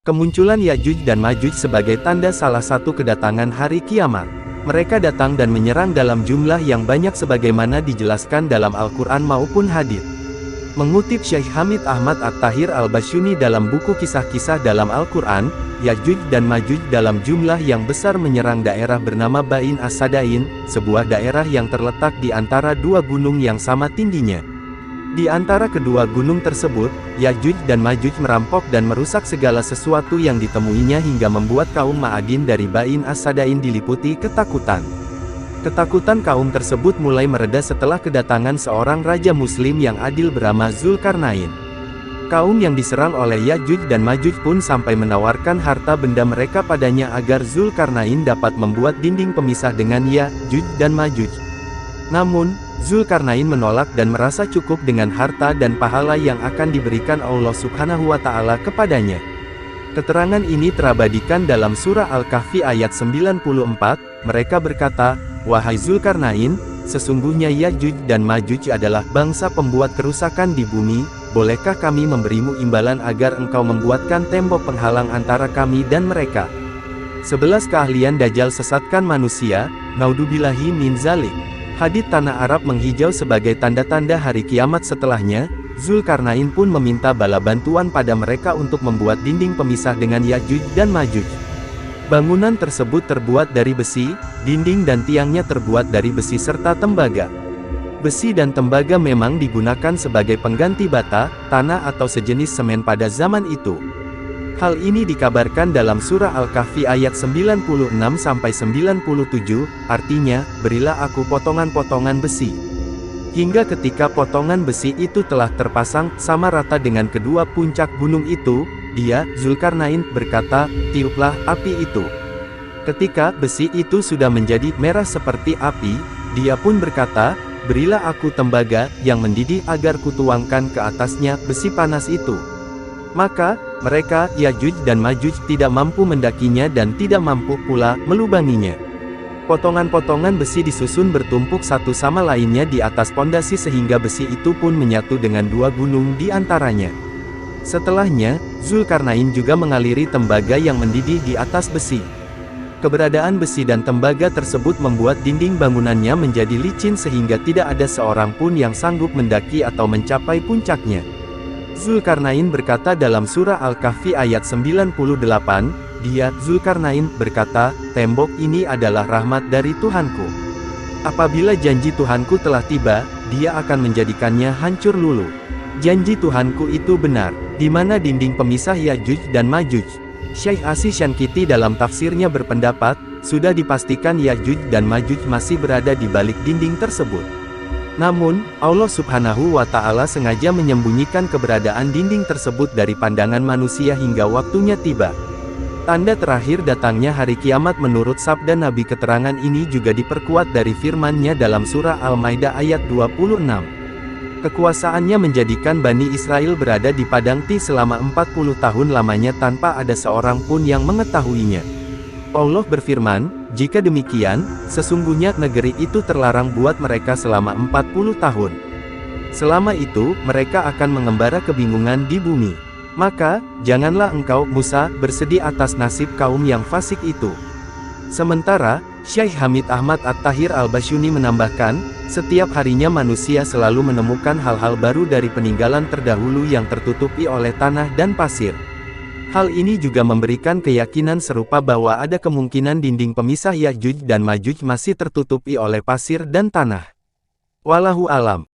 Kemunculan Ya'juj dan Ma'juj sebagai tanda salah satu kedatangan hari kiamat. Mereka datang dan menyerang dalam jumlah yang banyak sebagaimana dijelaskan dalam Al-Quran maupun hadits. Mengutip Syekh Hamid Ahmad At-Tahir Al-Basyuni dalam buku Kisah-Kisah dalam Al-Quran, Ya'juj dan Ma'juj dalam jumlah yang besar menyerang daerah bernama Bain As-Sadain, sebuah daerah yang terletak di antara dua gunung yang sama tingginya. Di antara kedua gunung tersebut, Ya'juj dan Ma'juj merampok dan merusak segala sesuatu yang ditemuinya hingga membuat kaum Ma'adin dari Bain As-Sadain diliputi ketakutan. Ketakutan kaum tersebut mulai mereda setelah kedatangan seorang raja muslim yang adil bernama Zulkarnain. Kaum yang diserang oleh Ya'juj dan Ma'juj pun sampai menawarkan harta benda mereka padanya agar Zulkarnain dapat membuat dinding pemisah dengan Ya'juj dan Ma'juj. Namun, Zulkarnain menolak dan merasa cukup dengan harta dan pahala yang akan diberikan Allah Subhanahu wa Ta'ala kepadanya. Keterangan ini terabadikan dalam surah Al-Kahfi ayat 94, mereka berkata, "Wahai Zulkarnain, sesungguhnya Ya'juj dan Ma'juj adalah bangsa pembuat kerusakan di bumi, bolehkah kami memberimu imbalan agar engkau membuatkan tembok penghalang antara kami dan mereka?" 11 keahlian Dajjal sesatkan manusia, naudzubillahi min dzalik. Hadits tanah Arab menghijau sebagai tanda-tanda hari kiamat setelahnya, Zulkarnain pun meminta bala bantuan pada mereka untuk membuat dinding pemisah dengan Ya'juj dan Ma'juj. Bangunan tersebut terbuat dari besi, dinding dan tiangnya terbuat dari besi serta tembaga. Besi dan tembaga memang digunakan sebagai pengganti bata, tanah atau sejenis semen pada zaman itu. Hal ini dikabarkan dalam surah Al-Kahfi ayat 96-97, artinya, berilah aku potongan-potongan besi. Hingga ketika potongan besi itu telah terpasang sama rata dengan kedua puncak gunung itu, dia, Zulkarnain, berkata, "Tiuplah api itu." Ketika besi itu sudah menjadi merah seperti api, dia pun berkata, "Berilah aku tembaga yang mendidih agar kutuangkan ke atasnya besi panas itu." Maka, mereka, Ya'juj dan Ma'juj tidak mampu mendakinya dan tidak mampu pula melubanginya. Potongan-potongan besi disusun bertumpuk satu sama lainnya di atas pondasi sehingga besi itu pun menyatu dengan dua gunung di antaranya. Setelahnya, Zulkarnain juga mengaliri tembaga yang mendidih di atas besi. Keberadaan besi dan tembaga tersebut membuat dinding bangunannya menjadi licin sehingga tidak ada seorang pun yang sanggup mendaki atau mencapai puncaknya. Zulkarnain berkata dalam surah Al-Kahfi ayat 98, dia, Zulkarnain, berkata, "Tembok ini adalah rahmat dari Tuhanku. Apabila janji Tuhanku telah tiba, dia akan menjadikannya hancur luluh. Janji Tuhanku itu benar." Di mana dinding pemisah Ya'juj dan Ma'juj? Syekh As-Syankiti dalam tafsirnya berpendapat, sudah dipastikan Ya'juj dan Ma'juj masih berada di balik dinding tersebut. Namun, Allah Subhanahu wa Ta'ala sengaja menyembunyikan keberadaan dinding tersebut dari pandangan manusia hingga waktunya tiba. Tanda terakhir datangnya hari kiamat menurut sabda Nabi. Keterangan ini juga diperkuat dari firman-Nya dalam surah Al-Maidah ayat 26. Kekuasaannya menjadikan Bani Israel berada di padang Ti selama 40 tahun lamanya tanpa ada seorang pun yang mengetahuinya. Allah berfirman, "Jika demikian, sesungguhnya negeri itu terlarang buat mereka selama 40 tahun. Selama itu, mereka akan mengembara kebingungan di bumi. Maka, janganlah engkau, Musa, bersedih atas nasib kaum yang fasik itu." Sementara, Syekh Hamid Ahmad At-Tahir Al-Basyuni menambahkan, setiap harinya manusia selalu menemukan hal-hal baru dari peninggalan terdahulu yang tertutupi oleh tanah dan pasir. Hal ini juga memberikan keyakinan serupa bahwa ada kemungkinan dinding pemisah Ya'juj dan Ma'juj masih tertutupi oleh pasir dan tanah. Wallahu alam.